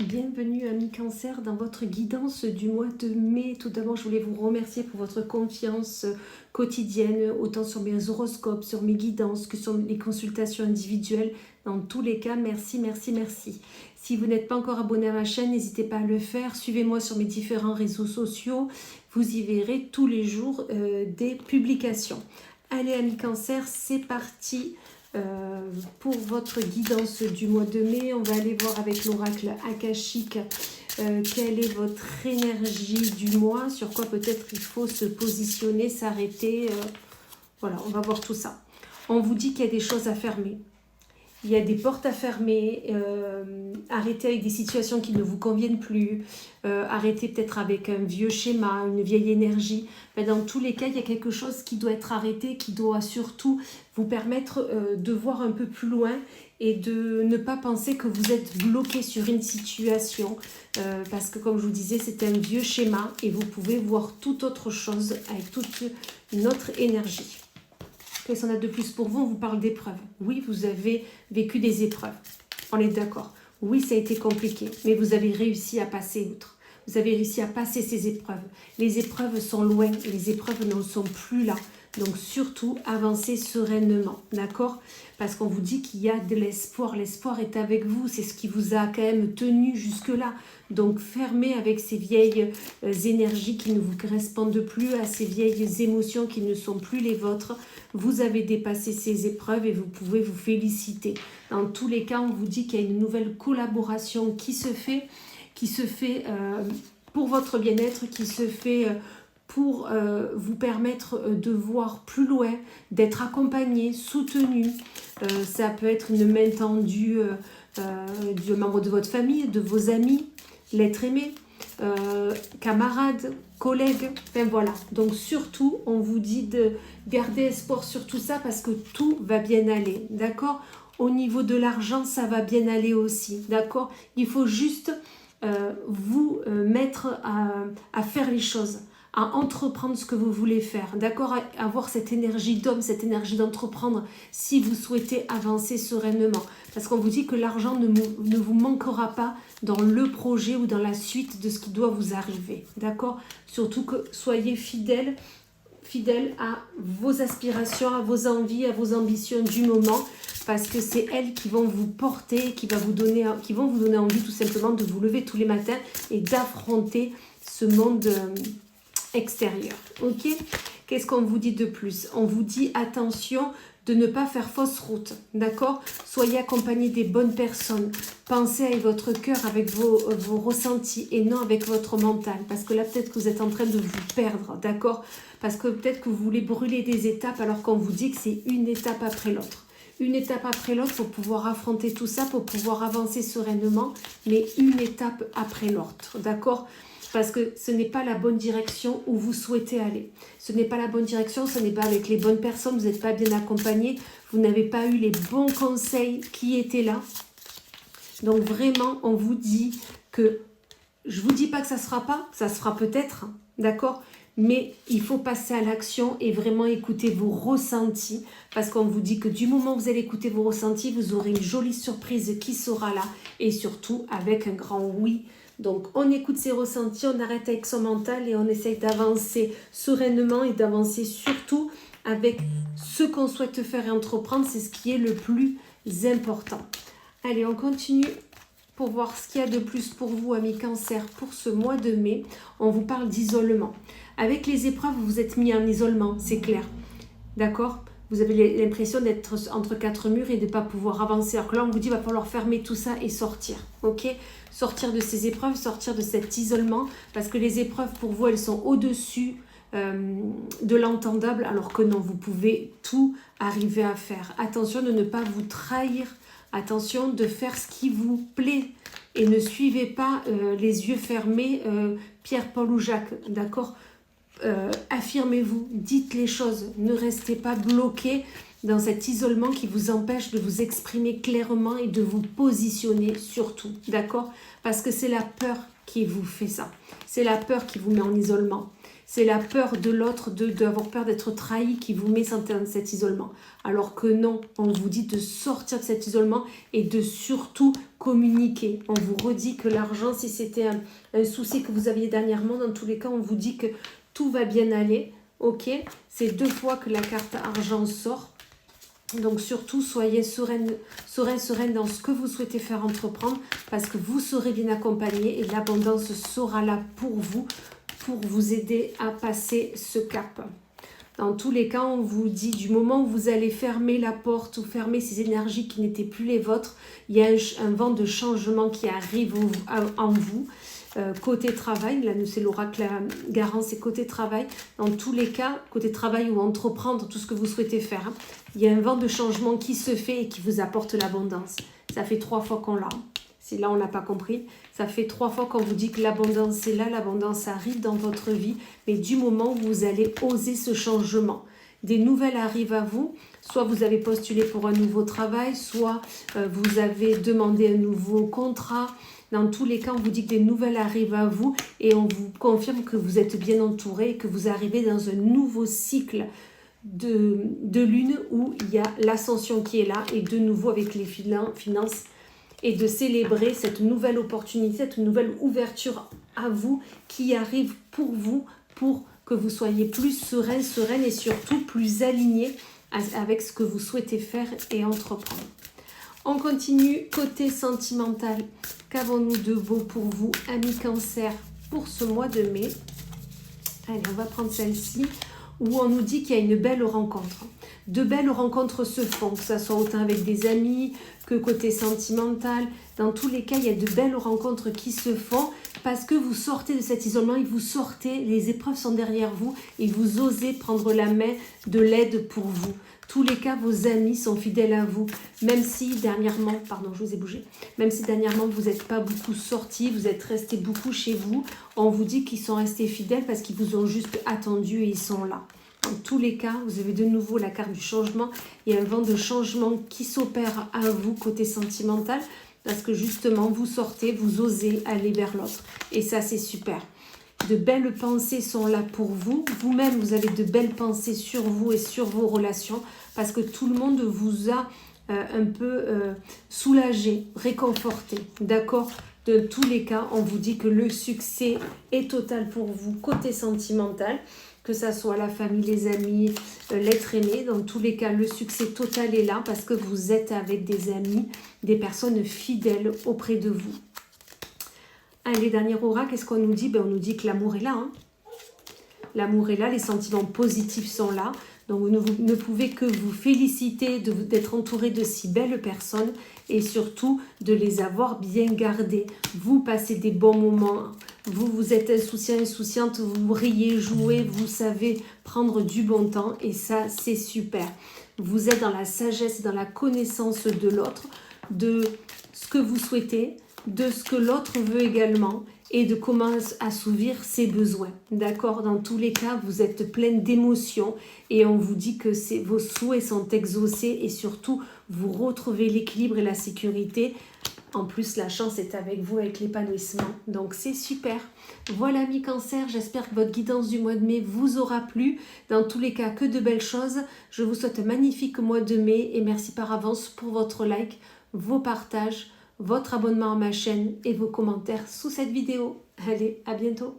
Bienvenue amis Cancer dans votre guidance du mois de mai. Tout d'abord, je voulais vous remercier pour votre confiance quotidienne, autant sur mes horoscopes, sur mes guidances que sur les consultations individuelles. Dans tous les cas, merci, merci, merci. Si vous n'êtes pas encore abonné à ma chaîne, n'hésitez pas à le faire. Suivez-moi sur mes différents réseaux sociaux. Vous y verrez tous les jours des publications. Allez amis Cancer, c'est parti. Pour votre guidance du mois de mai, on va aller voir avec l'oracle akashique quelle est votre énergie du mois, sur quoi peut-être il faut se positionner, s'arrêter. Voilà, on va voir tout ça. On vous dit qu'il y a des choses à fermer. Il y a des portes à fermer, arrêtez avec des situations qui ne vous conviennent plus, arrêtez peut-être avec un vieux schéma, une vieille énergie. Mais dans tous les cas, il y a quelque chose qui doit être arrêté, qui doit surtout vous permettre de voir un peu plus loin et de ne pas penser que vous êtes bloqué sur une situation. Parce que comme je vous disais, c'est un vieux schéma et vous pouvez voir toute autre chose avec toute une autre énergie. Qu'est-ce qu'on a de plus pour vous? On vous parle d'épreuves. Oui, vous avez vécu des épreuves. On est d'accord. Oui, ça a été compliqué, mais vous avez réussi à passer outre. Vous avez réussi à passer ces épreuves. Les épreuves sont loin, les épreuves ne sont plus là. Donc surtout, avancez sereinement, d'accord? Parce qu'on vous dit qu'il y a de l'espoir. L'espoir est avec vous, c'est ce qui vous a quand même tenu jusque-là. Donc fermez avec ces vieilles énergies qui ne vous correspondent plus, à ces vieilles émotions qui ne sont plus les vôtres. Vous avez dépassé ces épreuves et vous pouvez vous féliciter. Dans tous les cas, on vous dit qu'il y a une nouvelle collaboration qui se fait pour votre bien-être, qui se fait pour vous permettre de voir plus loin, d'être accompagné, soutenu. Ça peut être une main tendue du membre de votre famille, de vos amis, l'être aimé, camarades, collègues, enfin voilà. Donc surtout, on vous dit de garder espoir sur tout ça parce que tout va bien aller, d'accord? Au niveau de l'argent, ça va bien aller aussi, d'accord? Il faut juste vous mettre à faire les choses, à entreprendre ce que vous voulez faire, d'accord? Avoir cette énergie d'homme, cette énergie d'entreprendre si vous souhaitez avancer sereinement. Parce qu'on vous dit que l'argent ne vous manquera pas dans le projet ou dans la suite de ce qui doit vous arriver, d'accord? Surtout que soyez fidèles à vos aspirations, à vos envies, à vos ambitions du moment, parce que c'est elles qui vont vous porter, qui vont vous donner envie tout simplement de vous lever tous les matins et d'affronter ce monde extérieur. Ok? Qu'est-ce qu'on vous dit de plus? On vous dit attention de ne pas faire fausse route, d'accord? Soyez accompagné des bonnes personnes. Pensez avec votre cœur, avec vos ressentis et non avec votre mental. Parce que là, peut-être que vous êtes en train de vous perdre, d'accord? Parce que peut-être que vous voulez brûler des étapes alors qu'on vous dit que c'est une étape après l'autre. Une étape après l'autre pour pouvoir affronter tout ça, pour pouvoir avancer sereinement, mais une étape après l'autre, d'accord? Parce que ce n'est pas la bonne direction où vous souhaitez aller. Ce n'est pas la bonne direction, ce n'est pas avec les bonnes personnes, vous n'êtes pas bien accompagné, vous n'avez pas eu les bons conseils qui étaient là. Donc vraiment, on vous dit que, je ne vous dis pas que ça ne se fera pas, ça se fera peut-être, d'accord? Mais il faut passer à l'action et vraiment écouter vos ressentis. Parce qu'on vous dit que du moment où vous allez écouter vos ressentis, vous aurez une jolie surprise qui sera là. Et surtout avec un grand oui. Donc on écoute ses ressentis, on arrête avec son mental et on essaye d'avancer sereinement et d'avancer surtout avec ce qu'on souhaite faire et entreprendre. C'est ce qui est le plus important. Allez, on continue pour voir ce qu'il y a de plus pour vous, amis Cancer, pour ce mois de mai. On vous parle d'isolement. Avec les épreuves, vous vous êtes mis en isolement, c'est clair. D'accord? Vous avez l'impression d'être entre quatre murs et de ne pas pouvoir avancer. Alors que là, on vous dit qu'il va falloir fermer tout ça et sortir. Ok? Sortir de ces épreuves, sortir de cet isolement. Parce que les épreuves, pour vous, elles sont au-dessus de l'entendable. Alors que non, vous pouvez tout arriver à faire. Attention de ne pas vous trahir. Attention de faire ce qui vous plaît. Et ne suivez pas les yeux fermés Pierre, Paul ou Jacques. D'accord? Affirmez-vous, dites les choses, ne restez pas bloqué dans cet isolement qui vous empêche de vous exprimer clairement et de vous positionner surtout, d'accord? Parce que c'est la peur qui vous fait ça, c'est la peur qui vous met en isolement, C'est la peur de l'autre, d'avoir peur d'être trahi qui vous met dans cet isolement. Alors que non, on vous dit de sortir de cet isolement et de surtout communiquer. On vous redit que l'argent, si c'était un souci que vous aviez dernièrement, dans tous les cas, on vous dit que tout va bien aller. Ok, c'est 2 fois que la carte argent sort. Donc surtout, soyez sereine dans ce que vous souhaitez faire entreprendre parce que vous serez bien accompagné et l'abondance sera là pour vous aider à passer ce cap. Dans tous les cas, on vous dit du moment où vous allez fermer la porte ou fermer ces énergies qui n'étaient plus les vôtres, il y a un vent de changement qui arrive en vous. Côté travail, là c'est l'oracle garant, c'est côté travail. Dans tous les cas, côté travail ou entreprendre tout ce que vous souhaitez faire, il y a un vent de changement qui se fait et qui vous apporte l'abondance. Ça fait 3 fois qu'on l'a. Si là on n'a pas compris, ça fait 3 fois qu'on vous dit que l'abondance est là, l'abondance arrive dans votre vie, mais du moment où vous allez oser ce changement. Des nouvelles arrivent à vous, soit vous avez postulé pour un nouveau travail, soit vous avez demandé un nouveau contrat. Dans tous les cas, on vous dit que des nouvelles arrivent à vous et on vous confirme que vous êtes bien entouré et que vous arrivez dans un nouveau cycle de lune où il y a l'ascension qui est là et de nouveau avec les finances et de célébrer cette nouvelle opportunité, cette nouvelle ouverture à vous qui arrive pour vous, pour que vous soyez plus sereine et surtout plus aligné avec ce que vous souhaitez faire et entreprendre. On continue côté sentimental. Qu'avons-nous de beau pour vous, amis Cancer, pour ce mois de mai? Allez, on va prendre celle-ci, où on nous dit qu'il y a une belle rencontre. De belles rencontres se font, que ce soit autant avec des amis que côté sentimental. Dans tous les cas, il y a de belles rencontres qui se font parce que vous sortez de cet isolement et vous sortez, les épreuves sont derrière vous et vous osez prendre la main de l'aide pour vous. Tous les cas, vos amis sont fidèles à vous, même si dernièrement, pardon, je vous ai bougé, même si dernièrement vous n'êtes pas beaucoup sortis, vous êtes restés beaucoup chez vous, on vous dit qu'ils sont restés fidèles parce qu'ils vous ont juste attendu et ils sont là. Dans tous les cas, vous avez de nouveau la carte du changement et un vent de changement qui s'opère à vous côté sentimental parce que justement, vous sortez, vous osez aller vers l'autre et ça, c'est super. De belles pensées sont là pour vous. Vous-même, vous avez de belles pensées sur vous et sur vos relations parce que tout le monde vous a un peu soulagé, réconforté. D'accord? De tous les cas, on vous dit que le succès est total pour vous côté sentimental, que ça soit la famille, les amis, l'être aimé. Dans tous les cas, le succès total est là parce que vous êtes avec des amis, des personnes fidèles auprès de vous. Allez, dernier oracle, qu'est-ce qu'on nous dit? On nous dit que l'amour est là. Hein. L'amour est là, les sentiments positifs sont là. Donc, vous ne pouvez que vous féliciter d'être entouré de si belles personnes et surtout de les avoir bien gardées. Vous passez des bons moments. Vous êtes insouciant, insouciante, vous riez, jouez, vous savez prendre du bon temps et ça, c'est super. Vous êtes dans la sagesse, dans la connaissance de l'autre, de ce que vous souhaitez, de ce que l'autre veut également et de comment assouvir ses besoins. D'accord? Dans tous les cas, vous êtes pleine d'émotions et on vous dit que vos souhaits sont exaucés et surtout, vous retrouvez l'équilibre et la sécurité. En plus, la chance est avec vous, avec l'épanouissement. Donc, c'est super. Voilà, amis Cancer, j'espère que votre guidance du mois de mai vous aura plu. Dans tous les cas, que de belles choses. Je vous souhaite un magnifique mois de mai et merci par avance pour votre like, vos partages, votre abonnement à ma chaîne et vos commentaires sous cette vidéo. Allez, à bientôt.